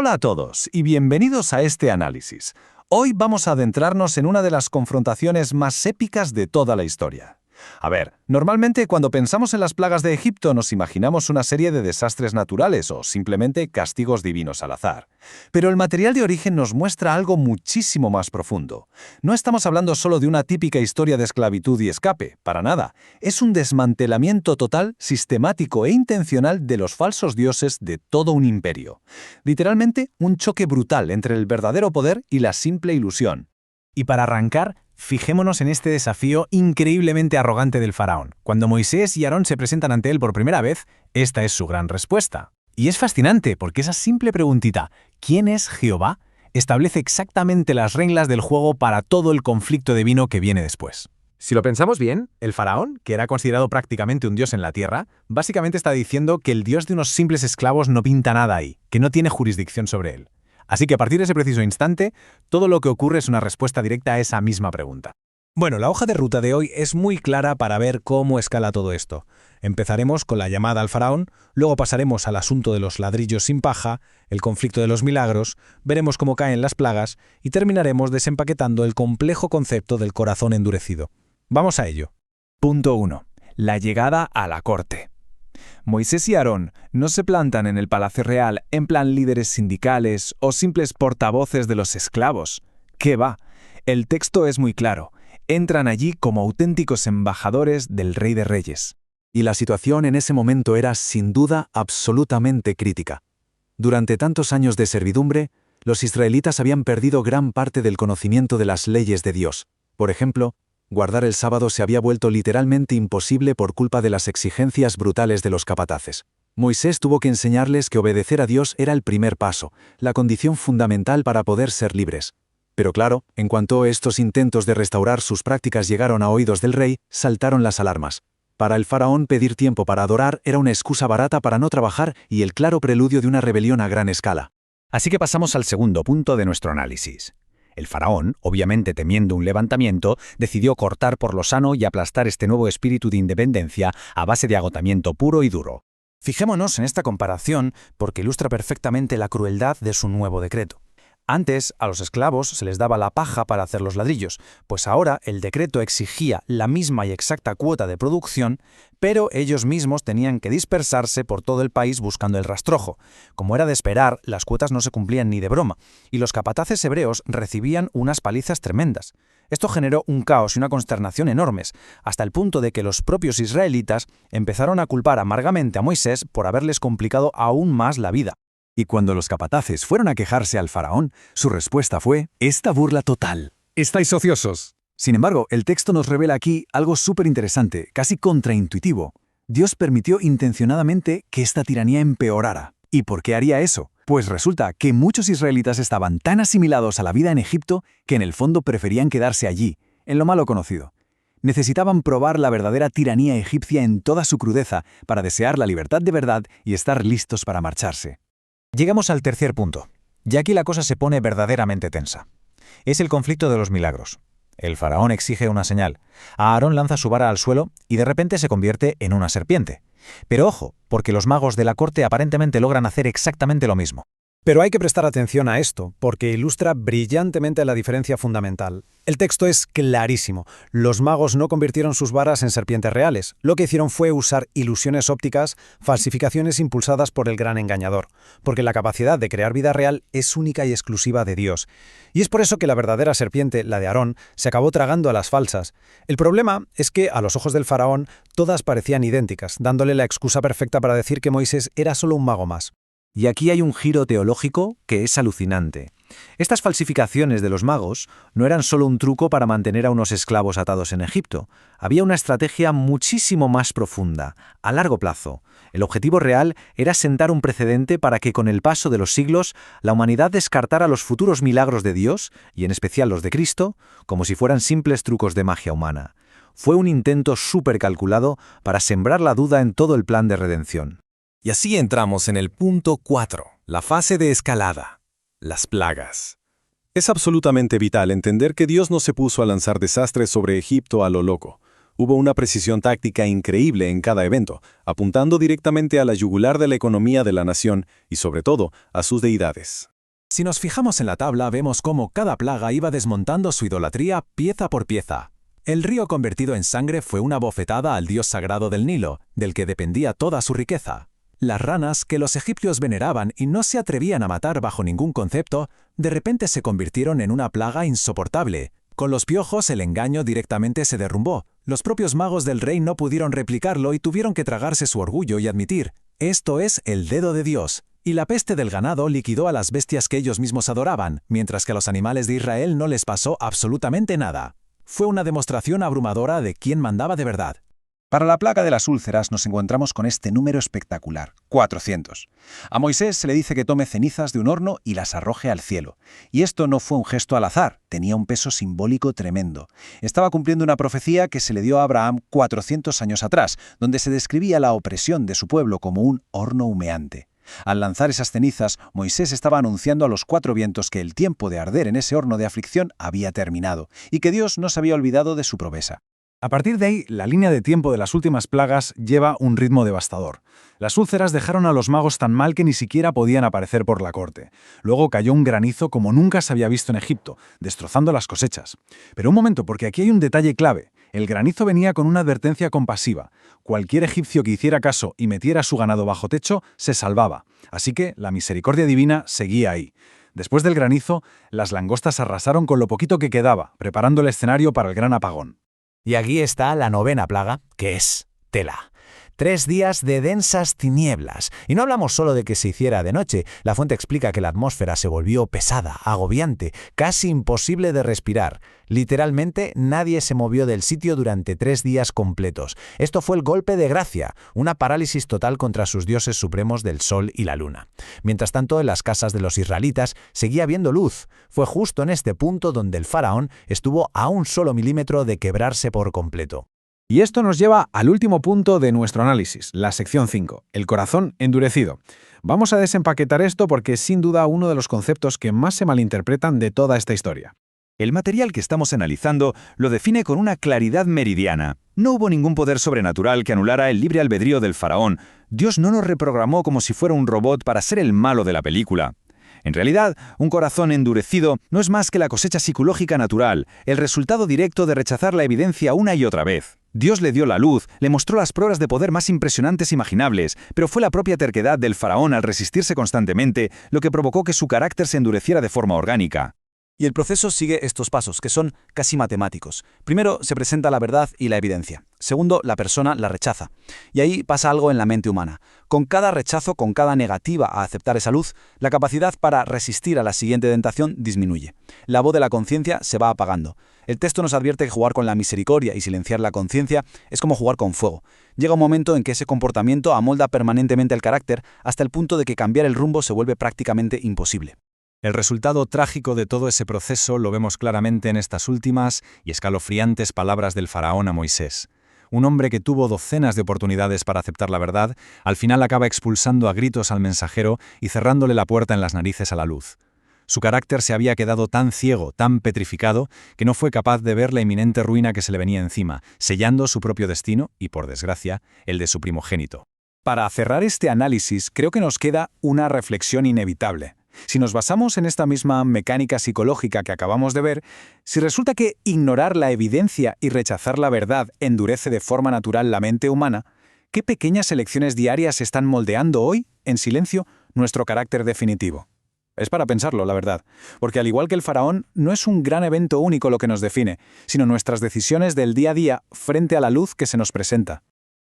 Hola a todos y bienvenidos a este análisis. Hoy vamos a adentrarnos en una de las confrontaciones más épicas de toda la historia. A ver, normalmente cuando pensamos en las plagas de Egipto nos imaginamos una serie de desastres naturales o simplemente castigos divinos al azar. Pero el material de origen nos muestra algo muchísimo más profundo. No estamos hablando solo de una típica historia de esclavitud y escape, para nada. Es un desmantelamiento total, sistemático e intencional de los falsos dioses de todo un imperio. Literalmente, un choque brutal entre el verdadero poder y la simple ilusión. Y para arrancar, fijémonos en este desafío increíblemente arrogante del faraón. Cuando Moisés y Aarón se presentan ante él por primera vez, esta es su gran respuesta. Y es fascinante porque esa simple preguntita, ¿quién es Jehová?, establece exactamente las reglas del juego para todo el conflicto divino que viene después. Si lo pensamos bien, El faraón, que era considerado prácticamente un dios en la tierra, básicamente está diciendo que el dios de unos simples esclavos no pinta nada ahí, que no tiene jurisdicción sobre él. Así que a partir de ese preciso instante, todo lo que ocurre es una respuesta directa a esa misma pregunta. Bueno, la hoja de ruta de hoy es muy clara para ver cómo escala todo esto. Empezaremos con la llamada al faraón, luego pasaremos al asunto de los ladrillos sin paja, el conflicto de los milagros, veremos cómo caen las plagas y terminaremos desempaquetando el complejo concepto del corazón endurecido. Vamos a ello. Punto 1. La llegada a la corte. Moisés y Aarón no se plantan en el palacio real en plan líderes sindicales o simples portavoces de los esclavos. ¿Qué va? El texto es muy claro. Entran allí como auténticos embajadores del Rey de Reyes. Y la situación en ese momento era, sin duda, absolutamente crítica. Durante tantos años de servidumbre, los israelitas habían perdido gran parte del conocimiento de las leyes de Dios. Por ejemplo, guardar el sábado se había vuelto literalmente imposible por culpa de las exigencias brutales de los capataces. Moisés tuvo que enseñarles que obedecer a Dios era el primer paso, la condición fundamental para poder ser libres. Pero claro, en cuanto estos intentos de restaurar sus prácticas llegaron a oídos del rey, saltaron las alarmas. Para el faraón pedir tiempo para adorar era una excusa barata para no trabajar y el claro preludio de una rebelión a gran escala. Así que pasamos al segundo punto de nuestro análisis. El faraón, obviamente temiendo un levantamiento, decidió cortar por lo sano y aplastar este nuevo espíritu de independencia a base de agotamiento puro y duro. Fijémonos en esta comparación porque ilustra perfectamente la crueldad de su nuevo decreto. Antes, a los esclavos se les daba la paja para hacer los ladrillos, pues ahora el decreto exigía la misma y exacta cuota de producción, pero ellos mismos tenían que dispersarse por todo el país buscando el rastrojo. Como era de esperar, las cuotas no se cumplían ni de broma, y los capataces hebreos recibían unas palizas tremendas. Esto generó un caos y una consternación enormes, hasta el punto de que los propios israelitas empezaron a culpar amargamente a Moisés por haberles complicado aún más la vida. Y cuando los capataces fueron a quejarse al faraón, su respuesta fue esta burla total. ¿Estáis ociosos? Sin embargo, el texto nos revela aquí algo súper interesante, casi contraintuitivo. Dios permitió intencionadamente que esta tiranía empeorara. ¿Y por qué haría eso? Pues resulta que muchos israelitas estaban tan asimilados a la vida en Egipto que en el fondo preferían quedarse allí, en lo malo conocido. Necesitaban probar la verdadera tiranía egipcia en toda su crudeza para desear la libertad de verdad y estar listos para marcharse. Llegamos al tercer punto, y aquí la cosa se pone verdaderamente tensa. Es el conflicto de los milagros. El faraón exige una señal. Aarón lanza su vara al suelo y de repente se convierte en una serpiente. Pero ojo, porque los magos de la corte aparentemente logran hacer exactamente lo mismo. Pero hay que prestar atención a esto, porque ilustra brillantemente la diferencia fundamental. El texto es clarísimo. Los magos no convirtieron sus varas en serpientes reales. Lo que hicieron fue usar ilusiones ópticas, falsificaciones impulsadas por el gran engañador, porque la capacidad de crear vida real es única y exclusiva de Dios. Y es por eso que la verdadera serpiente, la de Aarón, se acabó tragando a las falsas. El problema es que, a los ojos del faraón, todas parecían idénticas, dándole la excusa perfecta para decir que Moisés era solo un mago más. Y aquí hay un giro teológico que es alucinante. Estas falsificaciones de los magos no eran solo un truco para mantener a unos esclavos atados en Egipto. Había una estrategia muchísimo más profunda, a largo plazo. El objetivo real era sentar un precedente para que con el paso de los siglos la humanidad descartara los futuros milagros de Dios, y en especial los de Cristo, como si fueran simples trucos de magia humana. Fue un intento súper calculado para sembrar la duda en todo el plan de redención. Y así entramos en el punto 4, la fase de escalada, las plagas. Es absolutamente vital entender que Dios no se puso a lanzar desastres sobre Egipto a lo loco. Hubo una precisión táctica increíble en cada evento, apuntando directamente a la yugular de la economía de la nación y, sobre todo, a sus deidades. Si nos fijamos en la tabla, vemos cómo cada plaga iba desmontando su idolatría pieza por pieza. El río convertido en sangre fue una bofetada al dios sagrado del Nilo, del que dependía toda su riqueza. Las ranas, que los egipcios veneraban y no se atrevían a matar bajo ningún concepto, de repente se convirtieron en una plaga insoportable. Con los piojos el engaño directamente se derrumbó. Los propios magos del rey no pudieron replicarlo y tuvieron que tragarse su orgullo y admitir: esto es el dedo de Dios. Y la peste del ganado liquidó a las bestias que ellos mismos adoraban, mientras que a los animales de Israel no les pasó absolutamente nada. Fue una demostración abrumadora de quién mandaba de verdad. Para la plaga de las úlceras nos encontramos con este número espectacular, 400. A Moisés se le dice que tome cenizas de un horno y las arroje al cielo. Y esto no fue un gesto al azar, tenía un peso simbólico tremendo. Estaba cumpliendo una profecía que se le dio a Abraham 400 años atrás, donde se describía la opresión de su pueblo como un horno humeante. Al lanzar esas cenizas, Moisés estaba anunciando a los 4 vientos que el tiempo de arder en ese horno de aflicción había terminado, y que Dios no se había olvidado de su promesa. A partir de ahí, la línea de tiempo de las últimas plagas lleva un ritmo devastador. Las úlceras dejaron a los magos tan mal que ni siquiera podían aparecer por la corte. Luego cayó un granizo como nunca se había visto en Egipto, destrozando las cosechas. Pero un momento, porque aquí hay un detalle clave. El granizo venía con una advertencia compasiva. Cualquier egipcio que hiciera caso y metiera su ganado bajo techo, se salvaba. Así que la misericordia divina seguía ahí. Después del granizo, las langostas arrasaron con lo poquito que quedaba, preparando el escenario para el gran apagón. Y aquí está la 9ª plaga, que es tela. 3 días de densas tinieblas. Y no hablamos solo de que se hiciera de noche. La fuente explica que la atmósfera se volvió pesada, agobiante, casi imposible de respirar. Literalmente, nadie se movió del sitio durante 3 días completos. Esto fue el golpe de gracia, una parálisis total contra sus dioses supremos del sol y la luna. Mientras tanto, en las casas de los israelitas seguía habiendo luz. Fue justo en este punto donde el faraón estuvo a un solo milímetro de quebrarse por completo. Y esto nos lleva al último punto de nuestro análisis, la sección 5, el corazón endurecido. Vamos a desempaquetar esto porque es sin duda uno de los conceptos que más se malinterpretan de toda esta historia. El material que estamos analizando lo define con una claridad meridiana. No hubo ningún poder sobrenatural que anulara el libre albedrío del faraón. Dios no nos reprogramó como si fuera un robot para ser el malo de la película. En realidad, un corazón endurecido no es más que la cosecha psicológica natural, el resultado directo de rechazar la evidencia una y otra vez. Dios le dio la luz, le mostró las pruebas de poder más impresionantes imaginables, pero fue la propia terquedad del faraón al resistirse constantemente lo que provocó que su carácter se endureciera de forma orgánica. Y el proceso sigue estos pasos, que son casi matemáticos. Primero, se presenta la verdad y la evidencia. Segundo, la persona la rechaza. Y ahí pasa algo en la mente humana. Con cada rechazo, con cada negativa a aceptar esa luz, la capacidad para resistir a la siguiente tentación disminuye. La voz de la conciencia se va apagando. El texto nos advierte que jugar con la misericordia y silenciar la conciencia es como jugar con fuego. Llega un momento en que ese comportamiento amolda permanentemente el carácter hasta el punto de que cambiar el rumbo se vuelve prácticamente imposible. El resultado trágico de todo ese proceso lo vemos claramente en estas últimas y escalofriantes palabras del faraón a Moisés. Un hombre que tuvo docenas de oportunidades para aceptar la verdad, al final acaba expulsando a gritos al mensajero y cerrándole la puerta en las narices a la luz. Su carácter se había quedado tan ciego, tan petrificado, que no fue capaz de ver la inminente ruina que se le venía encima, sellando su propio destino y, por desgracia, el de su primogénito. Para cerrar este análisis, creo que nos queda una reflexión inevitable. Si nos basamos en esta misma mecánica psicológica que acabamos de ver, si resulta que ignorar la evidencia y rechazar la verdad endurece de forma natural la mente humana, ¿qué pequeñas elecciones diarias están moldeando hoy, en silencio, nuestro carácter definitivo? Es para pensarlo, la verdad, porque al igual que el faraón, no es un gran evento único lo que nos define, sino nuestras decisiones del día a día frente a la luz que se nos presenta.